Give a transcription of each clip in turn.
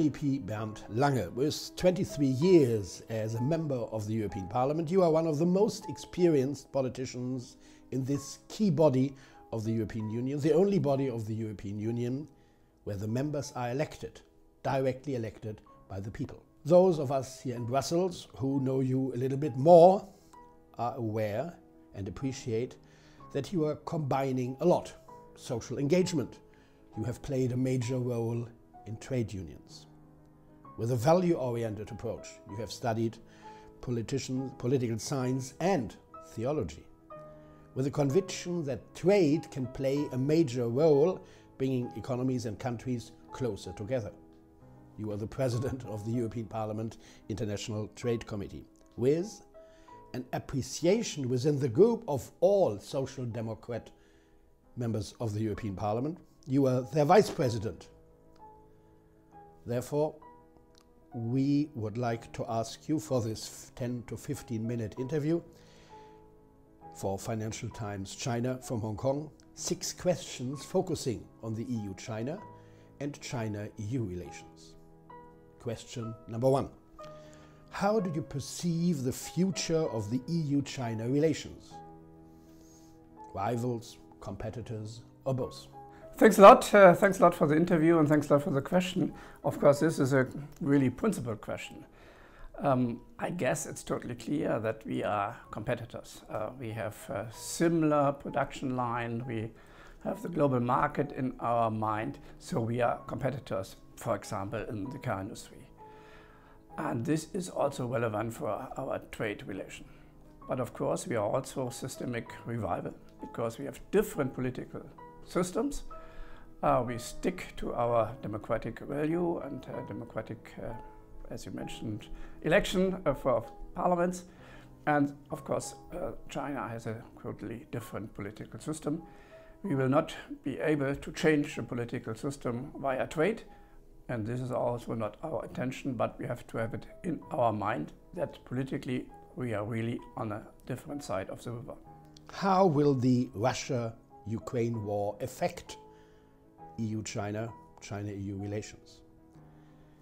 MEP Bernd Lange. With 23 years as a member of the European Parliament, you are one of the most experienced politicians in this key body of the European Union, the only body of the European Union where the members are elected, directly elected by the people. Those of us here in Brussels who know you a little bit more are aware and appreciate that you are combining a lot. Social engagement. You have played a major role in trade unions. With a value-oriented approach, you have studied political science and theology. With a conviction that trade can play a major role bringing economies and countries closer together. You are the president of the European Parliament International Trade Committee, with an appreciation within the group of all Social Democrat members of the European Parliament. You are their vice president. Therefore, we would like to ask you for this 10 to 15 minute interview for Financial Times China from Hong Kong, 6 questions focusing on the EU-China and China-EU relations. Question number 1. How do you perceive the future of the EU-China relations? Rivals, competitors, or both? Thanks a lot. Thanks a lot for the interview and thanks a lot for the question. Of course, this is a really principled question. I guess it's totally clear that we are competitors. We have a similar production line. We have the global market in our mind. So we are competitors, for example, in the car industry. And this is also relevant for our trade relation. But of course, we are also systemic revival because we have different political systems. We stick to our democratic value and democratic, as you mentioned, election for parliaments. And of course, China has a totally different political system. We will not be able to change the political system via trade. And this is also not our intention, but we have to have it in our mind that politically we are really on a different side of the river. How will the Russia-Ukraine war affect EU-China, China-EU relations?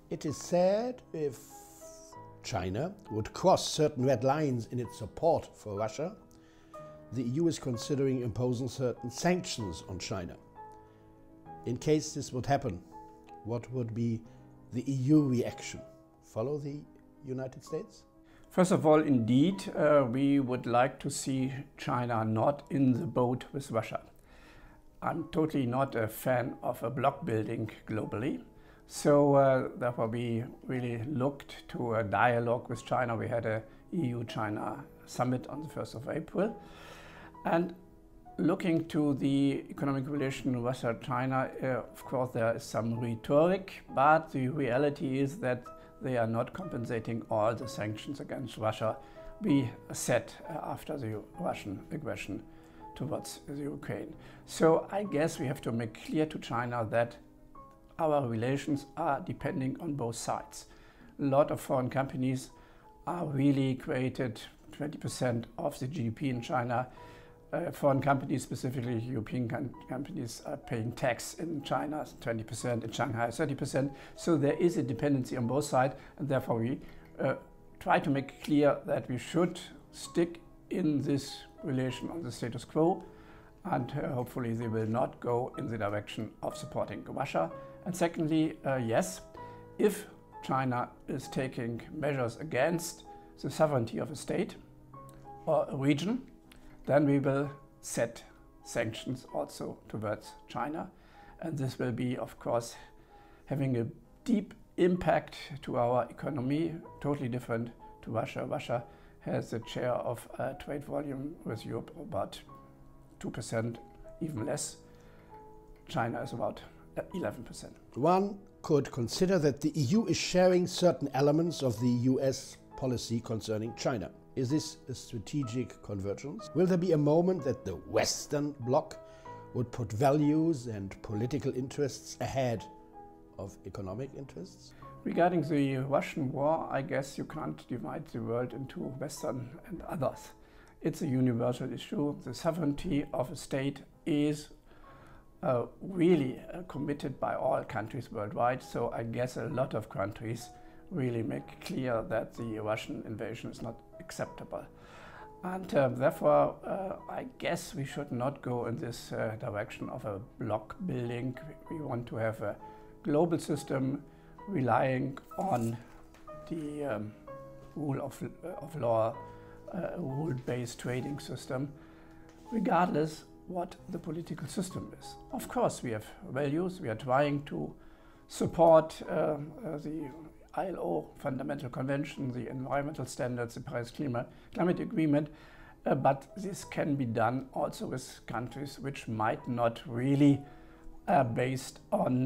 It is said if China would cross certain red lines in its support for Russia, the EU is considering imposing certain sanctions on China. In case this would happen, what would be the EU reaction? Follow the United States? First of all, indeed, we would like to see China not in the boat with Russia. I'm totally not a fan of a bloc building globally. So therefore we really looked to a dialogue with China. We had a EU-China summit on the 1st of April. And looking to the economic relation Russia-China, of course there is some rhetoric, but the reality is that they are not compensating all the sanctions against Russia we set after the Russian aggression towards the Ukraine. So I guess we have to make clear to China that our relations are depending on both sides. A lot of foreign companies are really created 20% of the GDP in China. Foreign companies, specifically European companies, are paying tax in China 20%, in Shanghai 30%. So there is a dependency on both sides, and therefore we try to make clear that we should stick in this relation on the status quo, and hopefully they will not go in the direction of supporting Russia. And secondly, yes, if China is taking measures against the sovereignty of a state or a region, then we will set sanctions also towards China. And this will be, of course, having a deep impact to our economy, totally different to Russia. Russia has a share of trade volume with Europe about 2%, even less. China is about 11%. One could consider that the EU is sharing certain elements of the US policy concerning China. Is this a strategic convergence? Will there be a moment that the Western bloc would put values and political interests ahead of economic interests? Regarding the Russian war, I guess you can't divide the world into Western and others. It's a universal issue. The sovereignty of a state is really committed by all countries worldwide. So I guess a lot of countries really make clear that the Russian invasion is not acceptable. And therefore, I guess we should not go in this direction of a bloc building. We want to have a global system relying on the rule of law, rule-based trading system, regardless what the political system is. Of course, we have values. We are trying to support the ILO Fundamental Convention, the environmental standards, the Paris Climate Agreement, but this can be done also with countries which might not really based on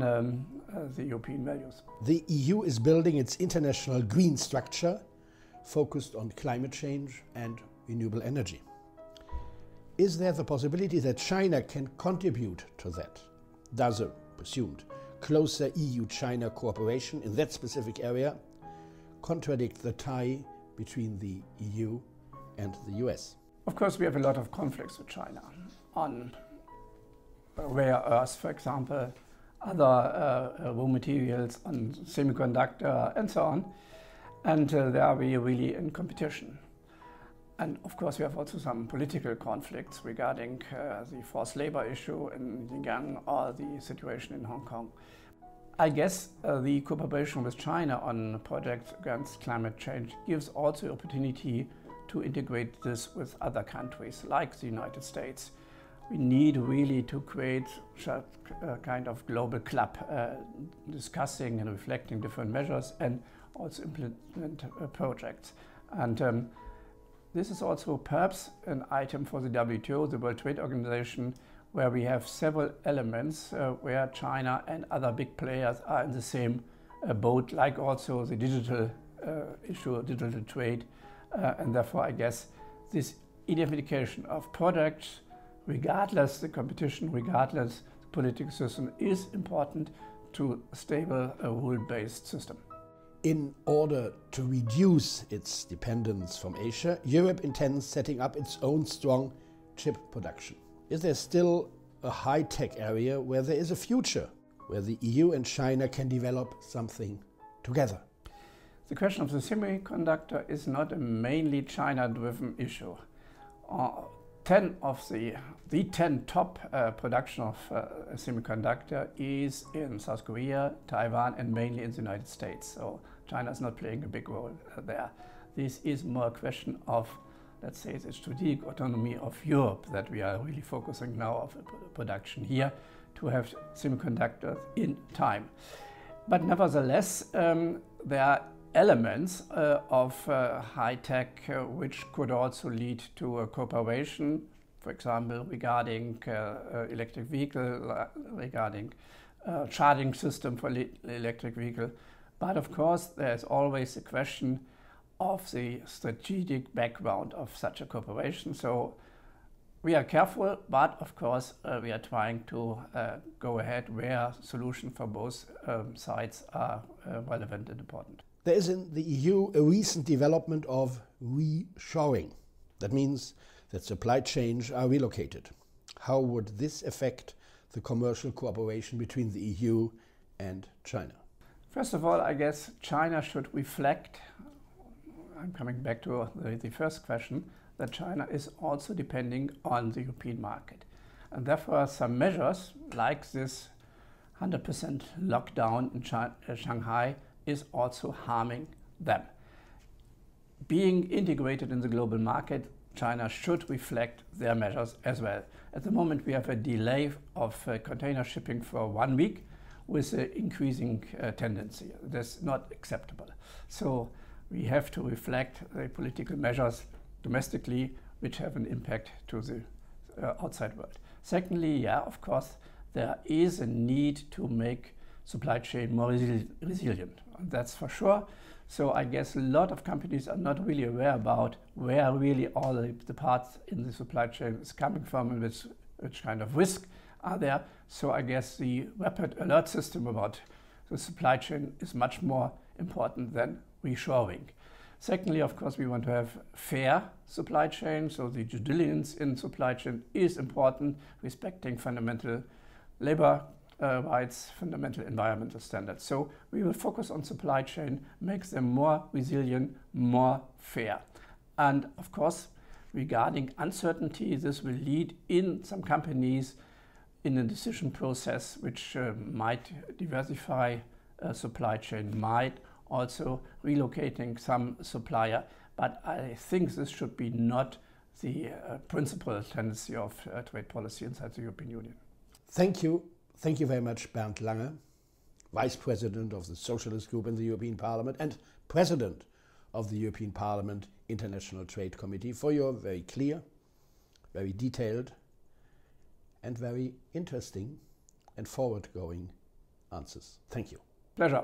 the European values. The EU is building its international green structure focused on climate change and renewable energy. Is there the possibility that China can contribute to that? Does a presumed closer EU-China cooperation in that specific area contradict the tie between the EU and the US? Of course, we have a lot of conflicts with China on rare earths, for example, other raw materials, on semiconductor, and so on. And there we are really in competition. And of course, we have also some political conflicts regarding the forced labor issue in Xinjiang or the situation in Hong Kong. I guess the cooperation with China on projects against climate change gives also opportunity to integrate this with other countries like the United States. We need really to create a kind of global club discussing and reflecting different measures and also implement projects. And this is also perhaps an item for the WTO, the World Trade Organization, where we have several elements where China and other big players are in the same boat, like also the digital issue, digital trade. And therefore, I guess this identification of products, regardless the competition, regardless the political system, is important to a stable rule-based system. In order to reduce its dependence from Asia, Europe intends setting up its own strong chip production. Is there still a high-tech area where there is a future, where the EU and China can develop something together? The question of the semiconductor is not a mainly China-driven issue. 10 of the 10 top production of semiconductor is in South Korea, Taiwan, and mainly in the United States. So China is not playing a big role there. This is more a question of, let's say, the strategic autonomy of Europe that we are really focusing now of production here to have semiconductors in time. But nevertheless, there are elements of high-tech which could also lead to a cooperation, for example, regarding electric vehicle, regarding charging system for electric vehicle. But of course, there's always a question of the strategic background of such a cooperation. So we are careful, but of course, we are trying to go ahead where solutions for both sides are relevant and important. There is in the EU a recent development of reshoring. That means that supply chains are relocated. How would this affect the commercial cooperation between the EU and China? First of all, I guess China should reflect, I'm coming back to the first question, that China is also depending on the European market. And therefore, some measures like this 100% lockdown in Shanghai is also harming them. Being integrated in the global market, China should reflect their measures as well. At the moment, we have a delay of container shipping for 1 week with an increasing tendency. That's not acceptable. So we have to reflect the political measures domestically which have an impact to the outside world. Secondly, yeah, of course, there is a need to make supply chain more resilient. That's for sure. So I guess a lot of companies are not really aware about where really all the parts in the supply chain is coming from and which kind of risk are there. So I guess the rapid alert system about the supply chain is much more important than reshoring. Secondly, of course, we want to have fair supply chain. So the due diligence in supply chain is important, respecting fundamental labor rights, fundamental environmental standards. So we will focus on supply chain, make them more resilient, more fair. And of course, regarding uncertainty, this will lead in some companies in a decision process which might diversify supply chain, might also relocating some supplier. But I think this should be not the principal tendency of trade policy inside the European Union. Thank you. Thank you very much, Bernd Lange, Vice President of the Socialist Group in the European Parliament and President of the European Parliament International Trade Committee, for your very clear, very detailed and very interesting and forward-going answers. Thank you. Pleasure.